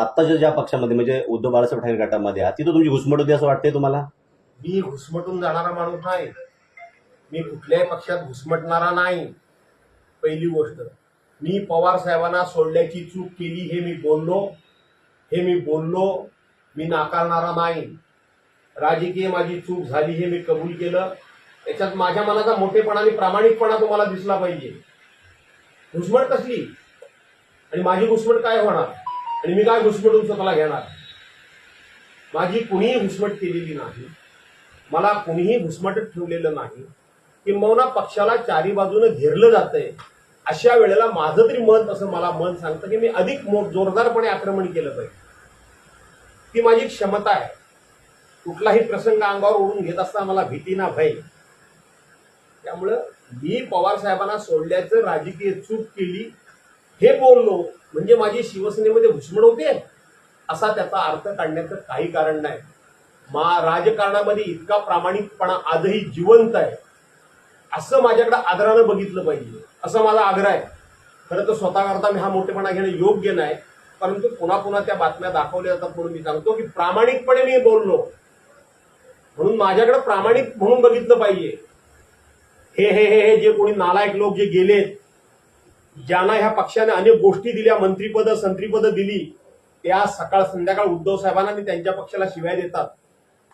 आत्ताच्या ज्या पक्षामध्ये म्हणजे उद्धव बाळासाहेब ठाकरे गटामध्ये आहात तिथं तुमची घुसमट होती असं वाटतंय तुम्हाला? मी घुसमटून जाणारा माणूस नाही. मी कुठल्याही पक्षात घुसमटणारा नाही. पहिली गोष्ट, मी पवार साहेबांना सोडल्याची चूक केली हे मी बोललो. मी नाकारणारा नाही. राजकीय माझी चूक झाली हे मी कबूल केलं. याच्यात माझ्या मनाचा मोठेपणा आणि प्रामाणिकपणा तुम्हाला दिसला पाहिजे. घुसमट कसली आणि माझी घुसमट काय होणार आणि मी काय घुसमटून स्वतःला घेणार? माझी कुणीही घुसमट केलेली नाही. मला कुणीही घुसमटत ठेवलेलं नाही. किंबहुना पक्षाला चारी बाजूने घेरलं जातंय. अशा वेळेला माझं तरी मला मन सांगतं की मी अधिक जोरदारपणे आक्रमण केलं पाहिजे. ती माझी क्षमता आहे. कुठलाही प्रसंग अंगावर ओढून घेत असताना मला भीती ना भय. त्यामुळं मी पवार साहेबांना सोडल्याचं राजकीय चूक केली हे बोललो म्हणजे माझी शिवसेनेमध्ये घुसमट होते असा त्याचा अर्थ काढण्याचं काही कारण नाही. राजकारणामध्ये इतका प्रामाणिकपणा आजही जिवंत आहे असं माझ्याकडे आदरानं बघितलं पाहिजे, असा माझा आग्रह आहे. खरं तर स्वतःकरता मी हा मोठेपणा घेणं योग्य नाही, परंतु पुन्हा त्या बातम्या दाखवल्या जातात म्हणून मी सांगतो की प्रामाणिकपणे मी बोललो म्हणून माझ्याकडे प्रामाणिक म्हणून बघितलं पाहिजे. हे जे कोणी नालायक लोक जे गेलेत, ज्यांना ह्या पक्षाने अनेक गोष्टी दिल्या, मंत्रीपद संत्रीपद दिली, त्या सकाळ संध्याकाळ उद्धव साहेबांना आणि त्यांच्या पक्षाला शिव्या देतात.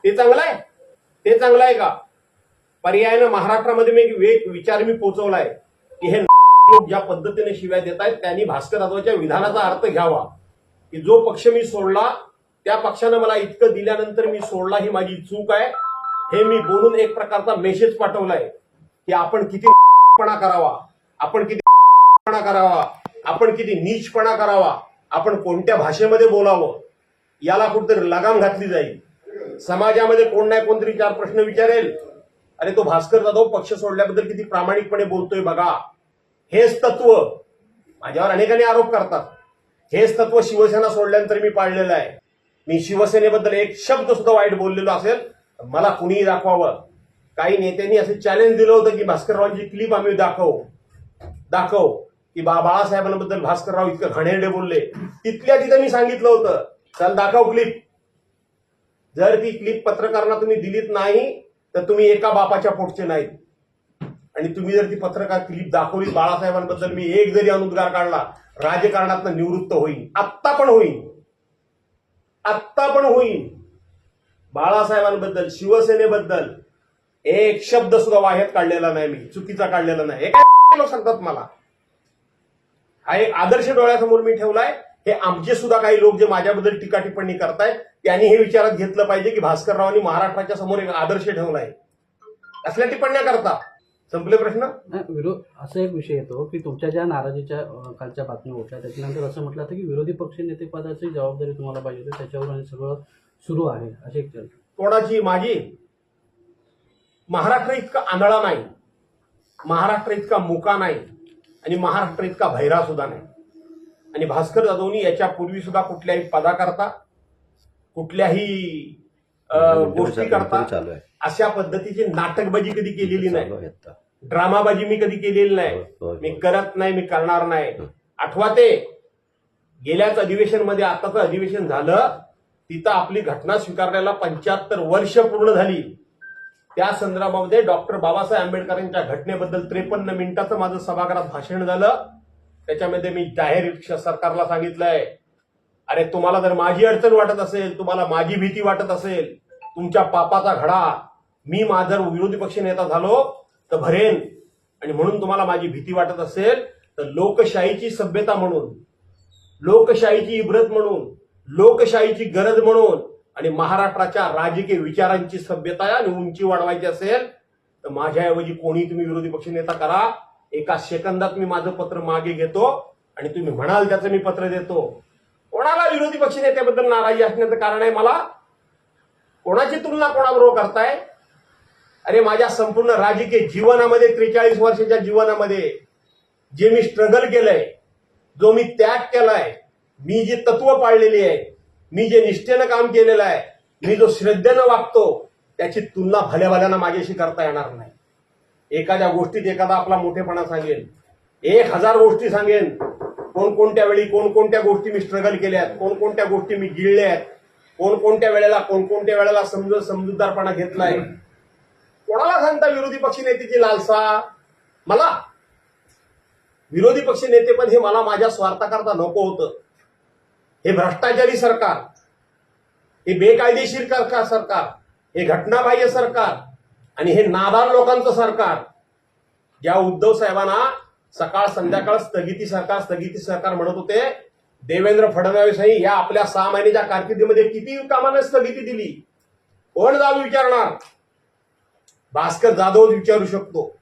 ते चांगलं आहे? ते चांगलं आहे का? पर्यायानं महाराष्ट्रामध्ये मी एक विचार पोहोचवलाय की हे लोक ज्या पद्धतीने शिव्या देत आहेत त्यांनी भास्कर जाधवच्या विधानाचा अर्थ घ्यावा की जो पक्ष मी सोडला त्या पक्षानं मला इतकं दिल्यानंतर मी सोडला, ही माझी चूक आहे. हे मी बोलून एक प्रकारचा मेसेज पाठवलाय की आपण किती करावा, आपण किती नीचपणा करावा, आपण कोणत्या भाषेमध्ये बोलावं, याला कुठेतरी लगाम घातली जाईल. समाजामध्ये कोण नाही कोणतरी चार प्रश्न विचारेल, अरे तो भास्कर जाधव पक्ष सोडल्याबद्दल किती प्रामाणिकपणे बोलतोय बघा. हेच तत्व माझ्यावर अनेकांनी आरोप करतात. हेच तत्व शिवसेना सोडल्यानंतर मी पाळलेलं आहे. मी शिवसेनेबद्दल एक शब्द सुद्धा वाईट बोललेलो असेल मला कुणीही दाखवावं. काही नेत्यांनी असं चॅलेंज दिलं होतं की भास्कररावांची क्लिप आम्ही दाखव की बाळासाहेबांबद्दल भास्करराव इतकं घाणेरडे बोलले. तिथल्या तिथं मी सांगितलं होतं, चल दाखव क्लिप. जर ती क्लिप पत्रकारांना तुम्ही दिलीत नाही तर तुम्ही एका बापाच्या पोटचे नाहीत. आणि तुम्ही जर ती पत्रकार क्लिप दाखवली बाळासाहेबांबद्दल मी एक जरी अनुद्गार काढला राजकारणातून निवृत्त होईन. आत्ता पण होईन. बाळासाहेबांबद्दल शिवसेनेबद्दल एक शब्द सुद्धा वाह्यात काढलेला नाही, मी चुकीचा काढलेला नाही. हे काय लोक सांगतात मला. हा एक आदर्श डोळ्यासमोर मी ठेवलाय. हे आमचे सुद्धा काही लोक जे माझ्याबद्दल टीका टिप्पणी करतायत त्यांनी हे विचारात घेतलं पाहिजे की भास्कररावांनी महाराष्ट्राच्या समोर एक आदर्श ठेवलाय. असल्या टिप्पण्या करता संपले प्रश्न. असा एक विषय येतो की तुमच्या ज्या नाराजीच्या कालच्या बातम्या होत्या त्याच्यानंतर असं म्हटलं होतं की विरोधी पक्ष नेते पदाची जबाबदारी तुम्हाला पाहिजे होती, त्याच्यावर आणि सगळं सुरू आहे अशी एक चर्चा. कोणाची? माझी? महाराष्ट्र इतका आंधळा नाही, महाराष्ट्र इतका मुका नाही आणि महाराष्ट्र इतका भैरा सुद्धा नाही. आणि भास्कर जाधवनी याच्या पूर्वी सुद्धा कुठल्याही पदाकरता कुठल्याही गोष्टी करता अशा पद्धतीची नाटकबाजी कधी केलेली नाही, ड्रामाबाजी मी कधी केलेली नाही. मी करत नाही, मी करणार नाही. आठवा ते गेल्याच अधिवेशन मध्ये आताचं अधिवेशन झालं तिथं आपली घटना स्वीकारल्याला 75 वर्ष पूर्ण झाली. त्या संदर्भामध्ये डॉक्टर बाबासाहेब आंबेडकरांच्या घटनेबद्दल 53 मिनिटाचं माझं सभागृहात भाषण झालं. त्याच्यामध्ये मी जाहीर सरकारला सांगितलंय, अरे तुम्हाला जर माझी अडचण वाटत असेल, तुम्हाला माझी भीती वाटत असेल, तुमच्या पापाचा घडा मी जर विरोधी पक्ष नेता झालो तर भरेन. आणि म्हणून तुम्हाला माझी भीती वाटत असेल तर लोकशाहीची सभ्यता म्हणून, लोकशाहीची इब्रत म्हणून, लोकशाहीची गरज म्हणून आणि महाराष्ट्राच्या राजकीय विचारांची सभ्यता आणि उंची वाढवायची असेल तर माझ्याऐवजी कोणी तुम्ही विरोधी पक्ष नेता करा. एका सेकंदात मी माझं पत्र मागे घेतो आणि तुम्ही म्हणाल त्याचं मी पत्र देतो. कोणाला विरोधी पक्ष नेत्याबद्दल नाराजी असण्याचं कारण आहे? मला कोणाची तुलना कोणाबरोबर करताय? अरे माझ्या संपूर्ण राजकीय जीवनामध्ये 43 वर्षाच्या जीवनामध्ये जे मी स्ट्रगल केलंय, जो मी त्याग केलाय, मी जी तत्व पाळलेली आहे, मी जे निष्ठेनं काम केलेलं आहे, मी जो श्रद्धेनं वागतो त्याची तुलना भल्याभल्यानं माझ्याशी करता येणार नाही. एखाद्या गोष्टीत एखादा आपला मोठेपणा सांगेल, 1000 गोष्टी सांगेन, कोणकोणत्या वेळी कोणकोणत्या गोष्टी मी स्ट्रगल केल्यात, कोणकोणत्या गोष्टी मी गिळल्यात, कोणकोणत्या वेळेला समजूतदारपणा घेतलाय. कोणाला सांगता विरोधी पक्ष नेत्याची लालसा? मला विरोधी पक्ष नेतेपद हे मला माझ्या स्वार्थाकरता नको होतं. हे भ्रष्टाचारी सरकार, हे बेकायदेशीर सरकार, हे घटनाबाह्य सरकार आणि हे नादार लोकांचं सरकार, ज्या उद्धव साहेबांना सकाळ संध्याकाळ स्थगिती सरकार म्हणत होते, देवेंद्र फडणवीसही या आपल्या 6 महिन्याच्या कारकिर्दीमध्ये किती कामांना स्थगिती दिली? कोण जाऊन विचारणार? भास्कर जाधव विचारू शकतो.